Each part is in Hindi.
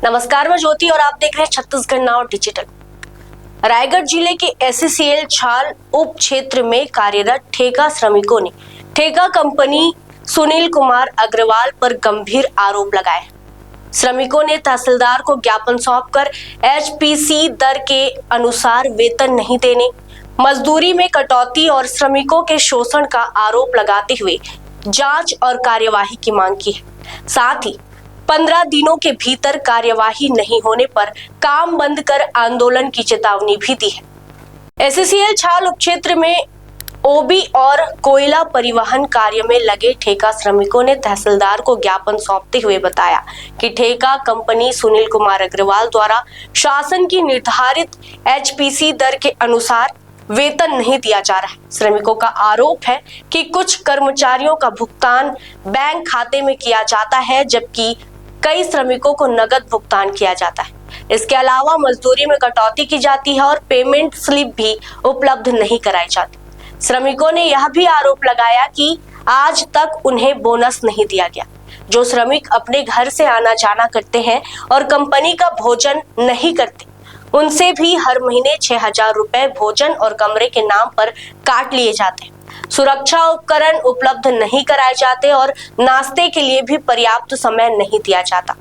नमस्कार, मैं ज्योति और आप देख रहे हैं छत्तीसगढ़ नाउ डिजिटल। रायगढ़ जिले के SCCL छाल उप क्षेत्र में कार्यरत ठेका श्रमिकों ने ठेका कंपनी सुनील कुमार अग्रवाल पर गंभीर आरोप लगाए। श्रमिकों ने तहसीलदार को ज्ञापन सौंपकर HPC दर के अनुसार वेतन नहीं देने, मजदूरी में कटौती और श्रमिकों के शोषण का आरोप लगाते हुए जांच और कार्यवाही की मांग की है। साथ ही 15 दिनों के भीतर कार्यवाही नहीं होने पर काम बंद कर आंदोलन की चेतावनी भी दी है। SCCL छाल उपक्षेत्र में OB और कोयला परिवहन कार्य में लगे ठेका श्रमिकों ने तहसीलदार को ज्ञापन सौंपते हुए बताया कि ठेका कंपनी सुनील कुमार अग्रवाल द्वारा शासन की निर्धारित HPC दर के अनुसार वेतन नहीं दिया जा रहा है। श्रमिकों का आरोप है कि कुछ कर्मचारियों का भुगतान बैंक खाते में किया जाता है, जबकि कई श्रमिकों को नगद भुगतान किया जाता है। इसके अलावा मजदूरी में कटौती की जाती है और पेमेंट स्लिप भी उपलब्ध नहीं कराई जाती। श्रमिकों ने यह भी आरोप लगाया कि आज तक उन्हें बोनस नहीं दिया गया। जो श्रमिक अपने घर से आना जाना करते हैं और कंपनी का भोजन नहीं करते, उनसे भी हर महीने 6,000 रुपए भोजन और कमरे के नाम पर काट लिए जाते हैं। सुरक्षा उपकरण उपलब्ध नहीं कराए जाते और नाश्ते के लिए भी पर्याप्त समय नहीं दिया जाता।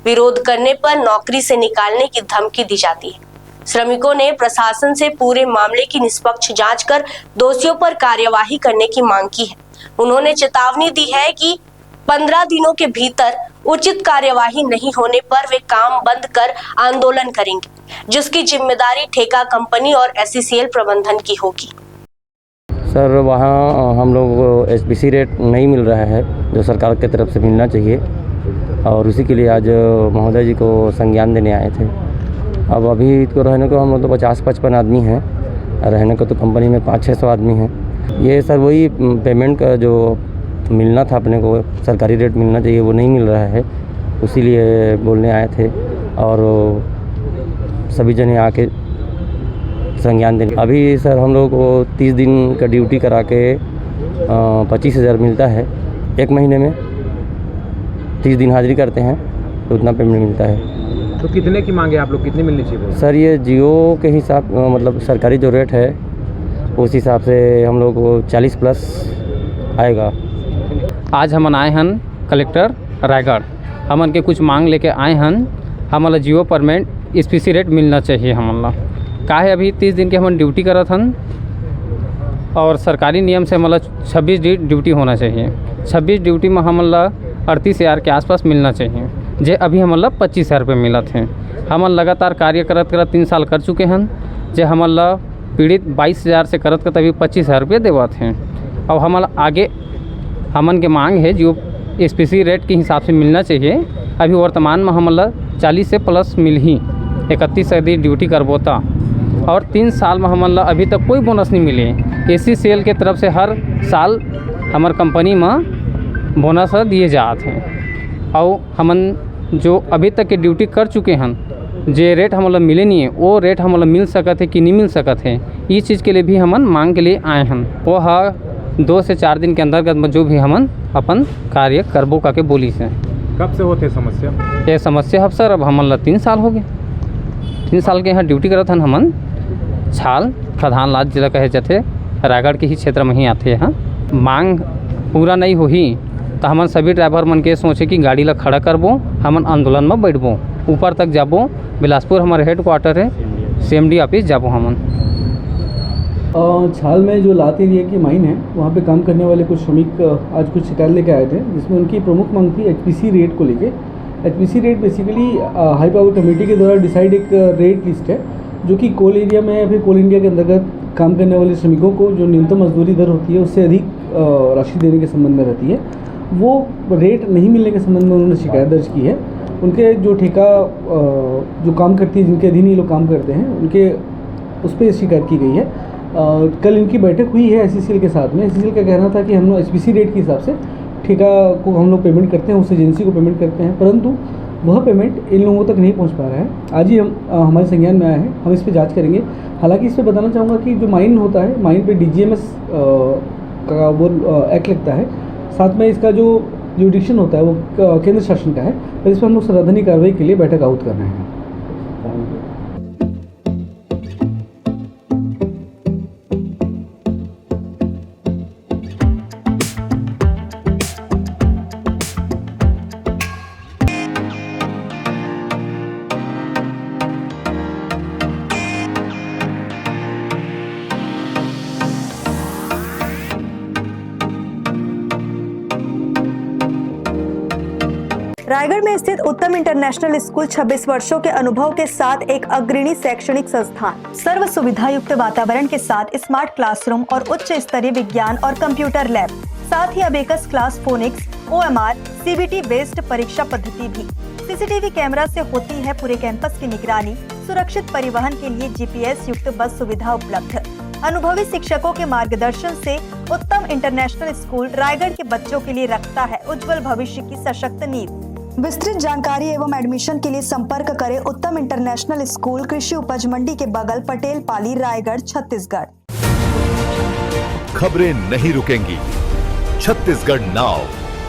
विरोध करने पर नौकरी से निकालने की धमकी दी जाती है। श्रमिकों ने प्रशासन से पूरे मामले की निष्पक्ष जांच कर दोषियों पर कार्यवाही करने की मांग की है। उन्होंने चेतावनी दी है कि 15 दिनों के भीतर उचित कार्यवाही नहीं होने पर वे काम बंद कर आंदोलन करेंगे, जिसकी जिम्मेदारी ठेका कंपनी और SCCL प्रबंधन की होगी। सर, वहाँ हम लोग को HPC रेट नहीं मिल रहा है जो सरकार की तरफ से मिलना चाहिए, और उसी के लिए आज महोदय जी को संज्ञान देने आए थे। अब अभी तो रहने को हम लोग तो 50-55 आदमी हैं, रहने को तो कंपनी में 500-600 आदमी हैं। ये सर वही पेमेंट का जो मिलना था अपने को, सरकारी रेट मिलना चाहिए, वो नहीं मिल रहा है, उसी लिए बोलने आए थे और सभी जने आके संज्ञान देने। अभी सर हम लोग को 30 दिन का ड्यूटी करा के 25,000 मिलता है। एक महीने में 30 दिन हाजिरी करते हैं तो उतना पेमेंट मिलता है। तो कितने की मांगे आप लोग, कितने मिलनी चाहिए? सर ये जियो के हिसाब, मतलब सरकारी जो रेट है उस हिसाब से हम लोग को 40 प्लस आएगा। आज हमन आए हन कलेक्टर रायगढ़, हमन के कुछ मांग लेके आए हन। हमन जियो परमानेंट SPC रेट मिलना चाहिए। हमन ला काहे अभी 30 दिन के हमन ड्यूटी करत हन और सरकारी नियम से हमन 26 दिन ड्यूटी होना चाहिए। 26 ड्यूटी में हमन ला 38,000 के आसपास मिलना चाहिए, जे अभी हमन ला 25,000 रुपये मिलत हैं। हमन लगातार कार्य करत 3 साल कर चुके हैं, जे हमन ला पीड़ित 22,000 से करत अभी 25,000 रुपये देवत हैं। अब हमन आगे हमन के मांग है जो SPC रेट के हिसाब से मिलना चाहिए। अभी वर्तमान में हमन ला 40 से प्लस मिल ही 31 दिन ड्यूटी करबो ता, और 3 साल में हमन ला अभी तक कोई बोनस नहीं मिले। SCCL के तरफ से हर साल हमार कंपनी में बोनस दिए जाते हैं, और हमन जो अभी तक के ड्यूटी कर चुके हैं, जे रेट हमन ला मिले नहीं है वो रेट हमन ला मिल सकत है कि नहीं मिल सकत है, ये चीज़ के लिए भी हमन मांग के लिए आए हैं। वो 2 से 4 दिन के अंतर्गत जो भी हमन अपन कार्य करबो का के बोली से। कब से होते समस्या? ये समस्या अब सर अब हमन ला 3 साल हो गए। 3 साल के यहाँ ड्यूटी करत हन। हमन छाल प्रधानलाद जिला कहे जाते, रायगढ़ के ही क्षेत्र में ही आते हैं। मांग पूरा नहीं होही तो हमन सभी ड्राइवर मन के सोचे कि गाड़ी ला खड़ा करबो, हमन आंदोलन में बैठबो, ऊपर तक जाबो। बिलासपुर हमारे हेड क्वार्टर है, CMD ऑफिस जाबो हमन। छाल में जो लाती एरिया की माइन है, वहाँ पे काम करने वाले कुछ श्रमिक आज कुछ शिकायत लेके आए थे, जिसमें उनकी प्रमुख मांग थी HPC रेट को लेके। HPC rate basically high power committee के द्वारा डिसाइड एक रेट लिस्ट है, जो कि कोल एरिया में या फिर कोल इंडिया के अंतर्गत काम करने वाले श्रमिकों को जो न्यूनतम मजदूरी दर होती है उससे अधिक राशि देने के संबंध में रहती है। वो रेट नहीं मिलने के संबंध में उन्होंने शिकायत दर्ज की है। उनके जो ठेका जो काम करती है, जिनके अधीन ये लोग काम करते हैं, उनके उस पर शिकायत की गई है। कल इनकी बैठक हुई है SCCL के साथ में। SCCL का कहना था कि हम लोग HPC रेट के हिसाब से ठेका को हम लोग पेमेंट करते हैं, उस एजेंसी को पेमेंट करते हैं, परंतु वह पेमेंट इन लोगों तक नहीं पहुंच पा रहा है। आज ही हम हमारे संज्ञान में आया है, हम इस पर जांच करेंगे। हालांकि इस पर बताना चाहूँगा कि जो माइन होता है, माइन पे DGMS का वो एक्ट लगता है, साथ में इसका जो जुडिक्शन होता है वो केंद्र शासन का है। और इस पर हम लोग संवैधानिक कार्रवाई के लिए बैठक आउट कर रहे हैं। रायगढ़ में स्थित उत्तम इंटरनेशनल स्कूल 26 वर्षों के अनुभव के साथ एक अग्रणी शैक्षणिक संस्थान, सर्व सुविधा युक्त वातावरण के साथ स्मार्ट क्लासरूम और उच्च स्तरीय विज्ञान और कंप्यूटर लैब, साथ ही abacus class, phonics, OMR, CBT based परीक्षा पद्धति भी। CCTV कैमरा से होती है पूरे कैंपस की निगरानी। सुरक्षित परिवहन के लिए GPS युक्त बस सुविधा उपलब्ध। अनुभवी शिक्षकों के मार्गदर्शन से उत्तम इंटरनेशनल स्कूल रायगढ़ के बच्चों के लिए रखता है उज्जवल भविष्य की सशक्त नींव। विस्तृत जानकारी एवं एडमिशन के लिए संपर्क करें उत्तम इंटरनेशनल स्कूल, कृषि उपज मंडी के बगल, पटेल पाली, रायगढ़, छत्तीसगढ़। खबरें नहीं रुकेंगी। छत्तीसगढ़ नाउ।